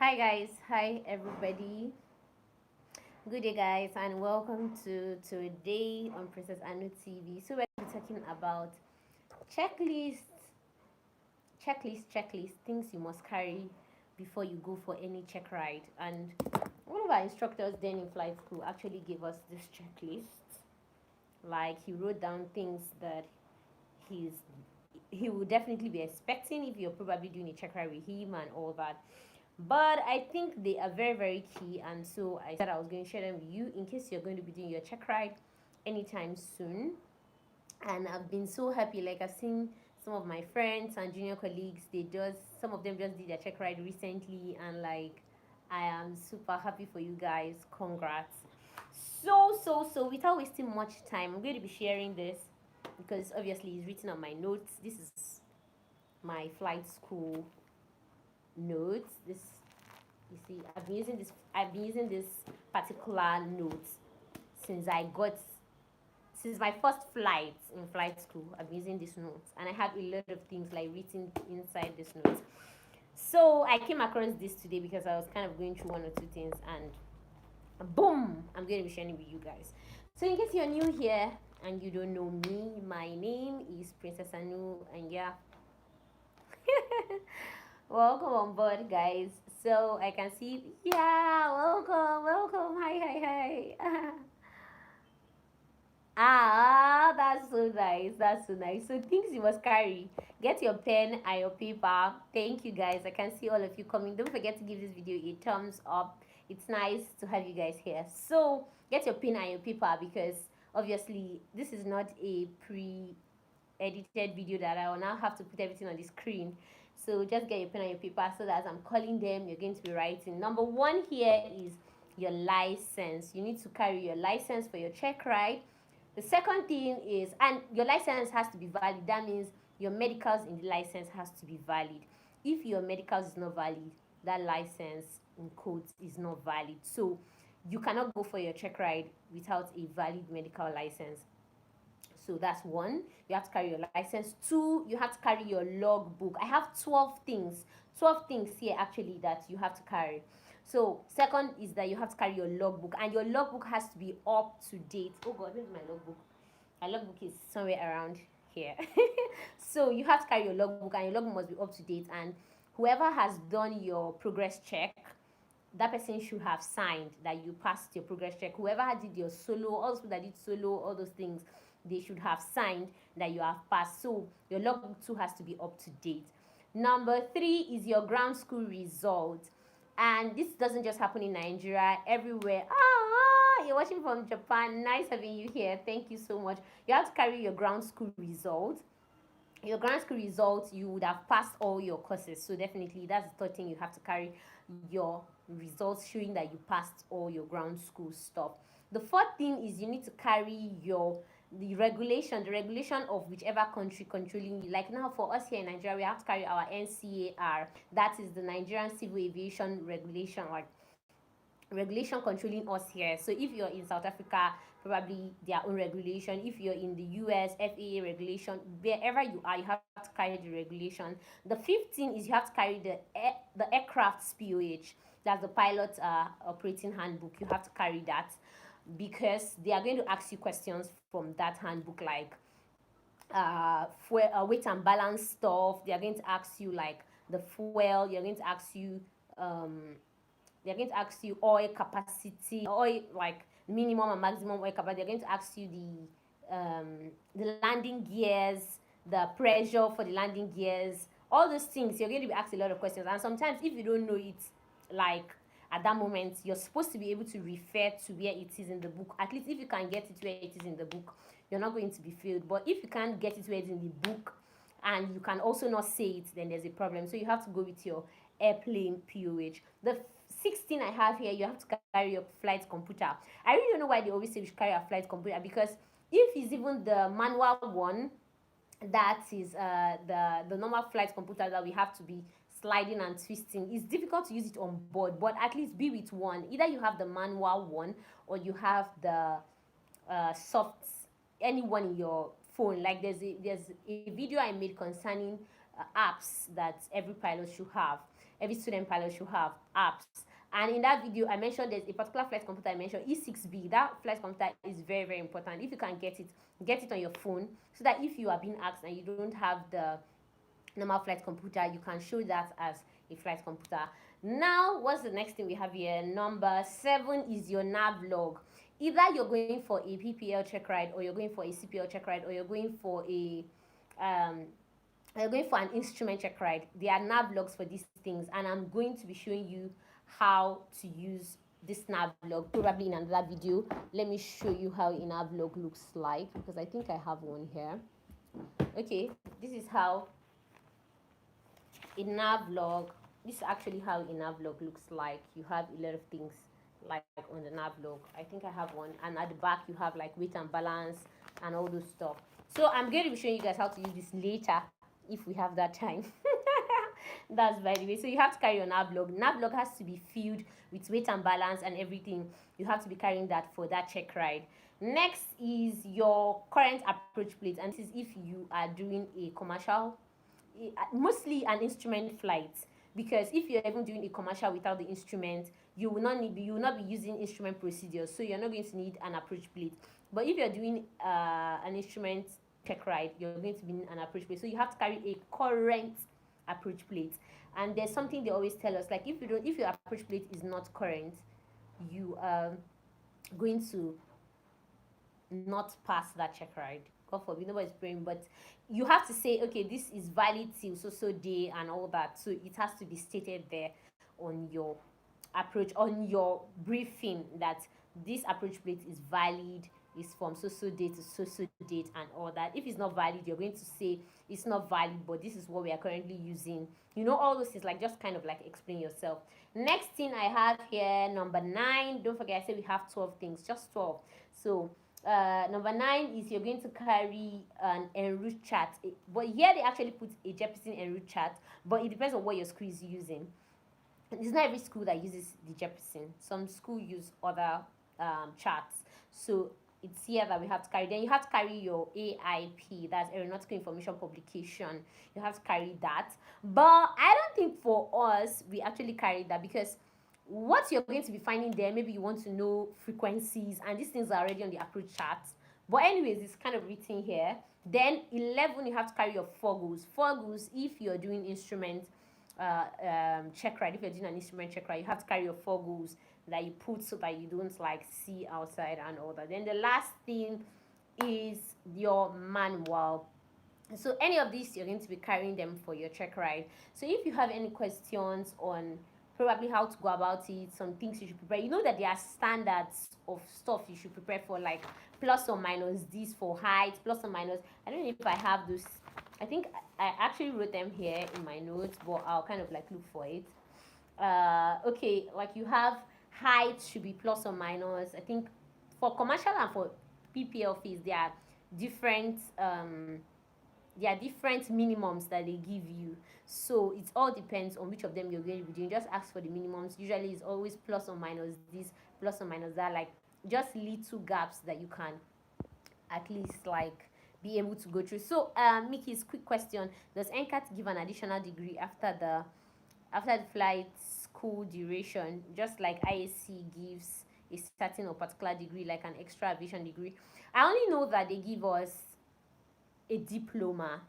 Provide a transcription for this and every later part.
Hi guys, hi everybody. Good day guys and welcome to today on Princess Anu TV. So we're talking about checklists, checklist, things you must carry before you go for any check ride. And one of our instructors then in flight school actually gave us this checklist. Like he wrote down things that he's he will definitely be expecting if you're probably doing a check ride with him and all that. But I think they are very, very key, and so I said I was going to share them with you in case you're going to be doing your check ride anytime soon. And I've been so happy. Like I've seen some of my friends and junior colleagues, some of them just did their check ride recently, and like I am super happy for you guys. Congrats. So without wasting much time, I'm going to be sharing this because obviously it's written on my notes. This is my flight school notes. This, you see, I've been using this particular note since I got since my first flight in flight school. I've been using this note, and I have a lot of things like written inside this note. So I came across this today because I was kind of going through one or two things, and boom, I'm going to be sharing with you guys. So in case you're new here and you don't know me, my name is Princess Anu, and yeah, welcome on board, guys. So I can see, yeah, welcome. Hi. Ah, that's so nice. That's so nice. So things you must carry. Get your pen and your paper. Thank you guys. I can see all of you coming. Don't forget to give this video a thumbs up. It's nice to have you guys here. So get your pen and your paper because obviously this is not a pre-edited video that I will now have to put everything on the screen. So just get your pen and your paper so that as I'm calling them, you're going to be writing. Number one here is your license. You need to carry your license for your check ride. The second thing is, and your license has to be valid. That means your medicals in the license has to be valid. If your medicals is not valid, that license in quotes is not valid. So you cannot go for your check ride without a valid medical license. So that's one. You have to carry your license. Two, you have to carry your logbook. I have 12 things. 12 things here actually that you have to carry. So second is that you have to carry your logbook, and your logbook has to be up to date. Oh god, where's my logbook? My logbook is somewhere around here. So you have to carry your logbook, and your logbook must be up to date. And whoever has done your progress check, that person should have signed that you passed your progress check. Whoever did your solo, all those people that did solo, all those things, they should have signed that you have passed. So your logbook too has to be up to date. Number three is your ground school result. And this doesn't just happen in Nigeria, everywhere. You're watching from Japan. Nice having you here. Thank you so much. You have to carry your ground school result. Your ground school results, you would have passed all your courses, so definitely that's the third thing. You have to carry your results showing that you passed all your ground school stuff. The fourth thing is you need to carry the regulation of whichever country controlling you. Like now for us here in Nigeria, we have to carry our NCAR. That is the Nigerian Civil Aviation Regulation, like regulation controlling us here. So if you're in South Africa, probably their own regulation. If you're in the US, FAA regulation. Wherever you are, you have to carry the regulation. The fifth thing is you have to carry the aircraft's POH. That's the pilot operating handbook. You have to carry that because they are going to ask you questions from that handbook, like weight and balance stuff. They are going to ask you like the fuel. You're going to ask you um they're going to ask you oil capacity, oil like minimum and maximum oil capacity. They're going to ask you the landing gears, the pressure for the landing gears, all those things. You're going to be asked a lot of questions, and sometimes if you don't know it, like at that moment, you're supposed to be able to refer to where it is in the book. At least if you can get it where it is in the book, you're not going to be failed. But if you can't get it where it's in the book and you can also not say it, then there's a problem. So you have to go with your airplane POH. The sixth thing I have here, you have to carry your flight computer. I really don't know why they always say you should carry a flight computer, because if it's even the manual one, that is the normal flight computer that we have to be sliding and twisting, it's difficult to use it on board. But at least be with one. Either you have the manual one or you have the soft, anyone in your phone. Like there's a video I made concerning apps that every pilot should have. every student pilot should have apps. And in that video, I mentioned there's a particular flight computer I mentioned, E6B. That flight computer is very, very important. If you can get it on your phone, so that if you are being asked and you don't have the normal flight computer, you can show that as a flight computer. Now, what's the next thing we have here? Number 7 is your nav log. Either you're going for a PPL check ride, or you're going for a CPL check ride, or you're going for an instrument check ride. There are nav logs for these things, and I'm going to be showing you how to use this nav log probably in another video. Let me show you how a nav log looks like, because I think I have one here. Okay, this is how a nav log, this is actually how a nav log looks like. You have a lot of things like on the nav log. I think I have one, and at the back you have like weight and balance and all those stuff. So I'm going to be showing you guys how to use this later if we have that time. That's by the way. So you have to carry your nav log. Nav log has to be filled with weight and balance and everything. You have to be carrying that for that check ride. Next is your current approach plate, and this is if you are doing a commercial, mostly an instrument flight, because if you're even doing a commercial without the instrument, you will not be using instrument procedures, so you're not going to need an approach plate. But if you're doing an instrument check ride, you're going to be in an approach plate, so you have to carry a current approach plate. And there's something they always tell us, like if your approach plate is not current, you are going to not pass that check ride. God forbid, nobody's praying, but you have to say, okay, this is valid till so day and all that. So it has to be stated there on your approach, on your briefing, that this approach plate is valid, is from so date to so date and all that. If it's not valid, you're going to say it's not valid, but this is what we are currently using. You know, all those things, like just kind of like explain yourself. Next thing I have here, number 9. Don't forget, I said we have 12 things, just 12. So number 9 is you're going to carry an en route chart. But here they actually put a Jeppesen en route chart, but it depends on what your school is using. It's not every school that uses the Jeppesen. Some school use other charts. So it's here that we have to carry. Then you have to carry your AIP, that's Aeronautical Information Publication. You have to carry that. But I don't think for us we actually carry that, because what you're going to be finding there, maybe you want to know frequencies, and these things are already on the approach chart. But anyways, it's kind of written here. Then 11, you have to carry your foggles. Foggles, if you're doing instrument check ride, if you're doing an instrument check ride, you have to carry your foggles that you put so that you don't like see outside and all that. Then the last thing is your manual. So any of these, you're going to be carrying them for your check ride. So if you have any questions on probably how to go about it, some things you should prepare, you know that there are standards of stuff you should prepare for, like plus or minus this for height, plus or minus, I don't know if I have those. I think I actually wrote them here in my notes, but I'll kind of like look for it. Okay, like you have height should be plus or minus. I think for commercial and for PPL fees, there are different minimums that they give you. So it all depends on which of them you're going to be doing. Just ask for the minimums. Usually it's always plus or minus this, plus or minus that, like just little gaps that you can at least like be able to go through. So Mickey's quick question: does NCAT give an additional degree after the flight school duration, just like IAC gives a certain or particular degree, like an extra aviation degree? I only know that they give us a diploma,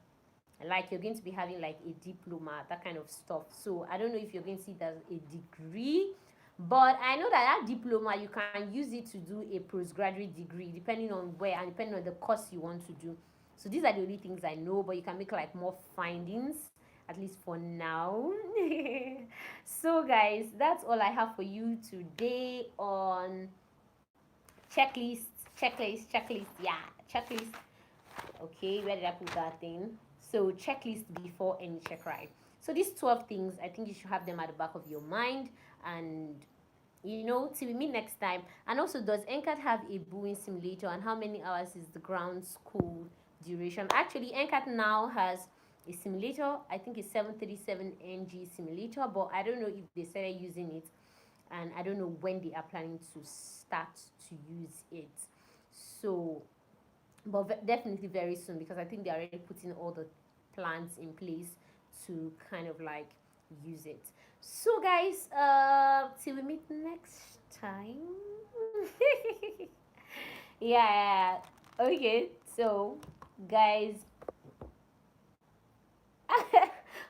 like you're going to be having like a diploma, that kind of stuff. So I don't know if you're going to see that a degree, but I know that diploma, you can use it to do a postgraduate degree depending on where and depending on the course you want to do. So these are the only things I know, but you can make like more findings, at least for now. So guys, that's all I have for you today on checklist. Yeah, checklist. Okay, where did I put that thing? So checklist before any check ride. So these 12 things, I think you should have them at the back of your mind. And you know, till we meet next time. And also, does NCAT have a Boeing simulator, and how many hours is the ground school duration? Actually, NCAT now has a simulator. I think it's 737NG simulator, but I don't know if they started using it, and I don't know when they are planning to start to use it. So but definitely very soon, because I think they're already putting all the plans in place to kind of like use it. So guys, till we meet next time. Yeah. Okay. So, guys,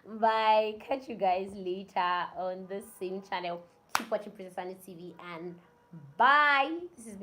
bye. Catch you guys later on the same channel. Keep watching Princess Anu TV and bye. This is